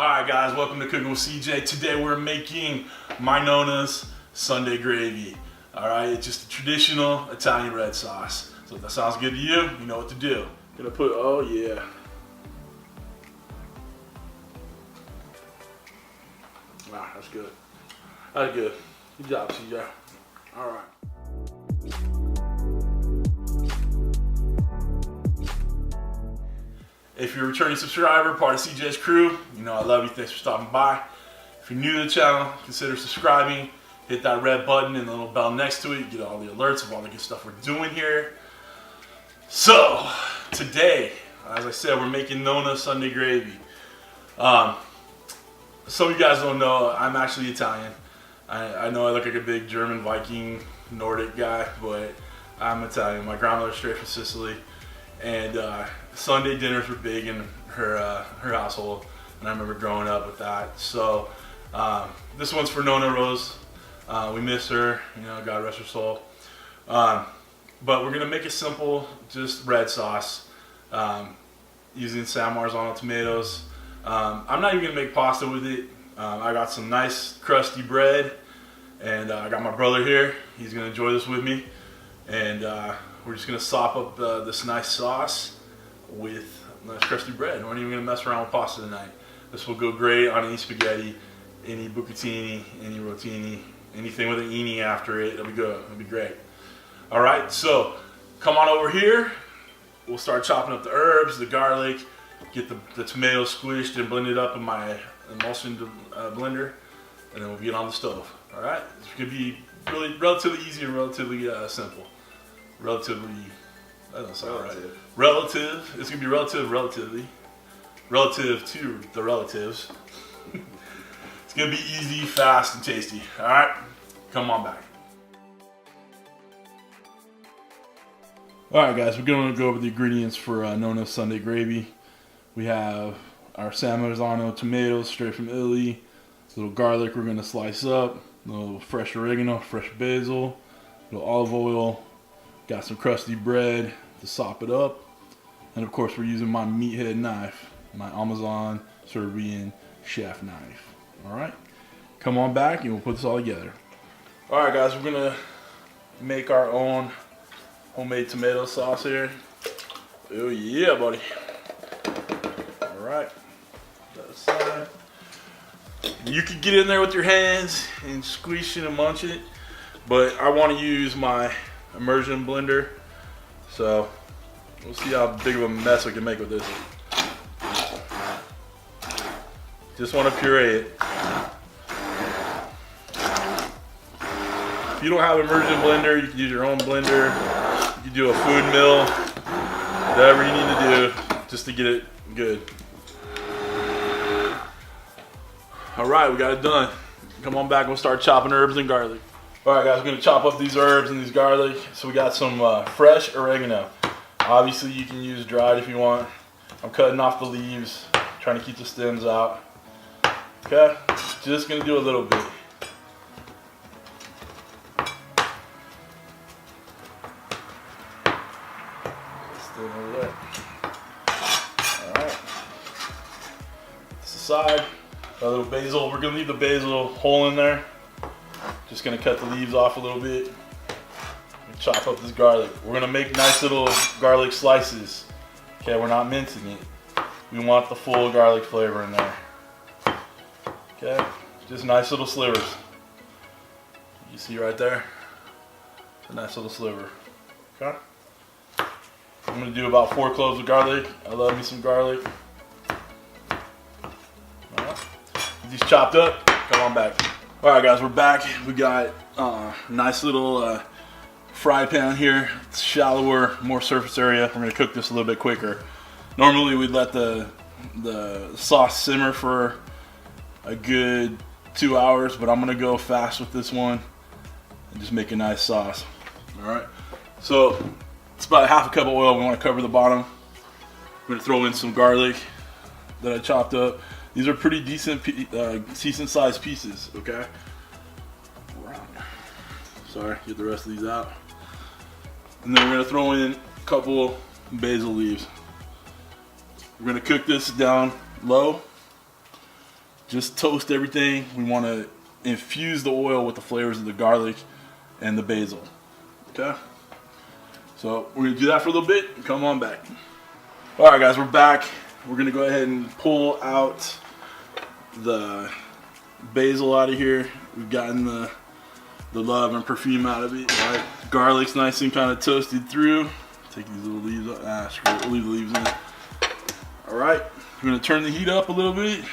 Alright guys, welcome to Cooking with CJ. Today we're making my Nonna's Sunday Gravy. Alright, it's just a traditional Italian red sauce. So if that sounds good to you, you know what to do. Gonna put, oh yeah. Wow, that's good. That's good. Good job, CJ. Alright. If you're a returning subscriber, part of CJ's crew, you know I love you. Thanks for stopping by. If you're new to the channel, consider subscribing. Hit that red button and the little bell next to it. You get all the alerts of all the good stuff we're doing here. So, today, as I said, we're making Nonna Sunday Gravy. Some of you guys don't know, I'm actually Italian. I know I look like a big German Viking Nordic guy, but I'm Italian. My grandmother's straight from Sicily. And Sunday dinners were big in her household, and I remember growing up with that. So this one's for Nonna Rose. We miss her, you know, God rest her soul. But we're gonna make it simple, just red sauce, using San Marzano tomatoes. I'm not even gonna make pasta with it. I got some nice crusty bread, and I got my brother here. He's gonna enjoy this with me, and we're just gonna sop up this nice sauce with nice crusty bread. We're not even gonna mess around with pasta tonight. This will go great on any spaghetti, any bucatini, any rotini, anything with an ini after it. It'll be good. It'll be great. All right, so come on over here. We'll start chopping up the herbs, the garlic, get the tomatoes squished and blended up in my emulsion blender, and then we'll get on the stove. All right, it's gonna be really relatively easy and relatively simple. Relatively, that doesn't sound right. Relative, it's gonna be relative to the relatives. It's gonna be easy, fast, and tasty. All right, come on back. All right, guys, we're gonna go over the ingredients for Nonna Sunday Gravy. We have our San Marzano tomatoes straight from Italy. A little garlic we're gonna slice up. A little fresh oregano, fresh basil. A little olive oil. Got some crusty bread to sop it up. And of course we're using my meathead knife, my Amazon Serbian chef knife. Alright, come on back and we'll put this all together. Alright guys, we're gonna make our own homemade tomato sauce here. Oh yeah, buddy. Alright, that aside. You can get in there with your hands and squeeze it and munch it, but I want to use my immersion blender, so we'll see how big of a mess we can make with this. Just want to puree it. If you don't have immersion blender, you can use your own blender. You can do a food mill, whatever you need to do just to get it good. Alright, we got it done. Come on back and we'll start chopping herbs and garlic. Alright guys, we're going to chop up these herbs and these garlic. So we got some fresh oregano. Obviously you can use dried if you want. I'm cutting off the leaves, trying to keep the stems out. Okay, just going to do a little bit. Stem over there. Alright. This aside. A little basil. We're going to leave the basil whole in there. Just gonna cut the leaves off a little bit and chop up this garlic. We're gonna make nice little garlic slices. Okay, we're not mincing it. We want the full garlic flavor in there. Okay, just nice little slivers. You see right there? A nice little sliver. Okay. I'm gonna do about 4 cloves of garlic. I love me some garlic. Alright. Get these chopped up. Come on back. Alright guys, we're back. We got a nice little fry pan here. It's shallower, more surface area. We're going to cook this a little bit quicker. Normally we'd let the sauce simmer for a good 2 hours, but I'm going to go fast with this one and just make a nice sauce. Alright, so it's about 1/2 cup of oil. We want to cover the bottom. We're going to throw in some garlic that I chopped up. These are pretty decent sized pieces, okay? Sorry, get the rest of these out. And then we're gonna throw in a couple basil leaves. We're gonna cook this down low just toast everything. We want to infuse the oil with the flavors of the garlic and the basil. Okay? So we're going to do that for a little bit and come on back. Alright guys, we're back. We're going to go ahead and pull out the basil out of here. We've gotten the love and perfume out of it. Right? Garlic's nice and kind of toasted through. Take these little leaves up. Screw it. We'll leave the leaves in. Alright, we're going to turn the heat up a little bit.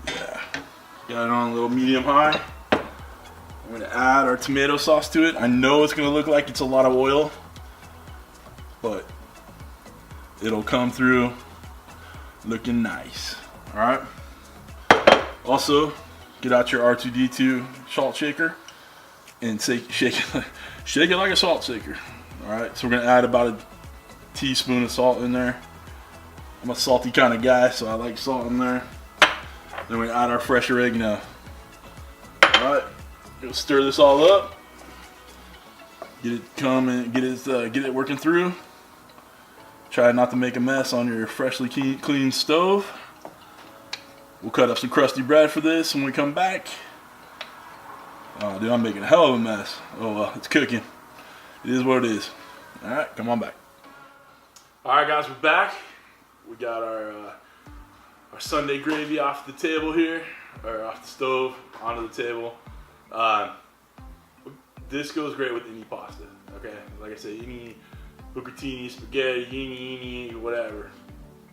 Yeah. Got it on a little medium high. I'm going to add our tomato sauce to it. I know it's going to look like it's a lot of oil, but it'll come through looking nice. Alright. Also, get out your R2D2 salt shaker and shake it like a salt shaker. Alright, so we're going to add about a teaspoon of salt in there. I'm a salty kind of guy, so I like salt in there. Then we add our fresh oregano. Alright, we'll stir this all up. Get it working through. Try not to make a mess on your freshly cleaned stove. We'll cut up some crusty bread for this when we come back. Oh, dude, I'm making a hell of a mess. Oh well, it's cooking. It is what it is. Alright, come on back. Alright guys, we're back. We got our Sunday gravy off the table here, or off the stove, onto the table. This goes great with any pasta, okay? Like I said, any bucatini, spaghetti, whatever.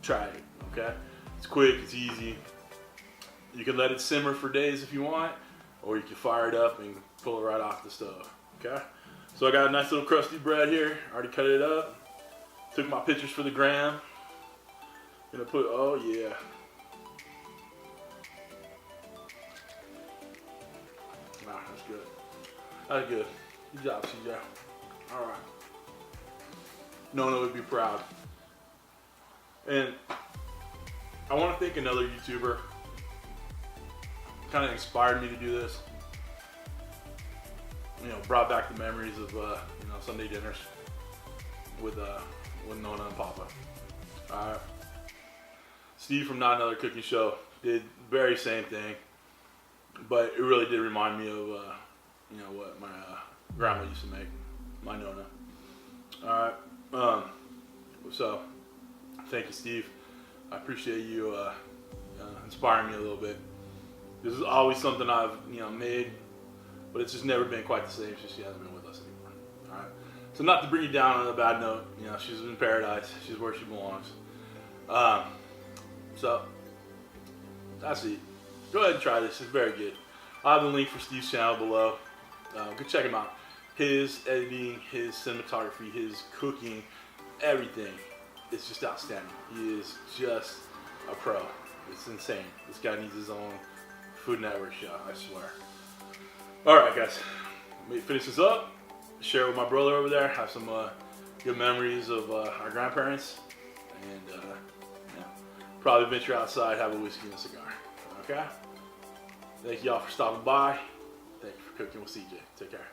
Try it, okay? It's quick, it's easy. You can let it simmer for days if you want, or you can fire it up and pull it right off the stove, okay? So I got a nice little crusty bread here. Already cut it up. Took my pictures for the gram. Gonna put, oh yeah. Nah, that's good. That's good. Good job, CJ. Alright. Nonna would be proud. And I want to thank another YouTuber. Kind of inspired me to do this. You know, brought back the memories of Sunday dinners with Nonna and Papa. Alright. Steve from Not Another Cooking Show did the very same thing, but it really did remind me of what my grandma used to make, my Nonna. Alright, so thank you, Steve. I appreciate you inspiring me a little bit. This is always something I've made, but it's just never been quite the same since she hasn't been with us anymore. Alright, so not to bring you down on a bad note, she's in paradise. She's where she belongs. So that's it. Go ahead and try this. It's very good. I'll have the link for Steve's channel below. Go check him out. His editing, his cinematography, his cooking, everything. It's just outstanding. He is just a pro. It's insane. This guy needs his own Food Network show, I swear. Alright guys, let me finish this up. Share with my brother over there. Have some good memories of our grandparents. And probably venture outside, have a whiskey and a cigar. Okay? Thank y'all for stopping by. Thank you for cooking with CJ. Take care.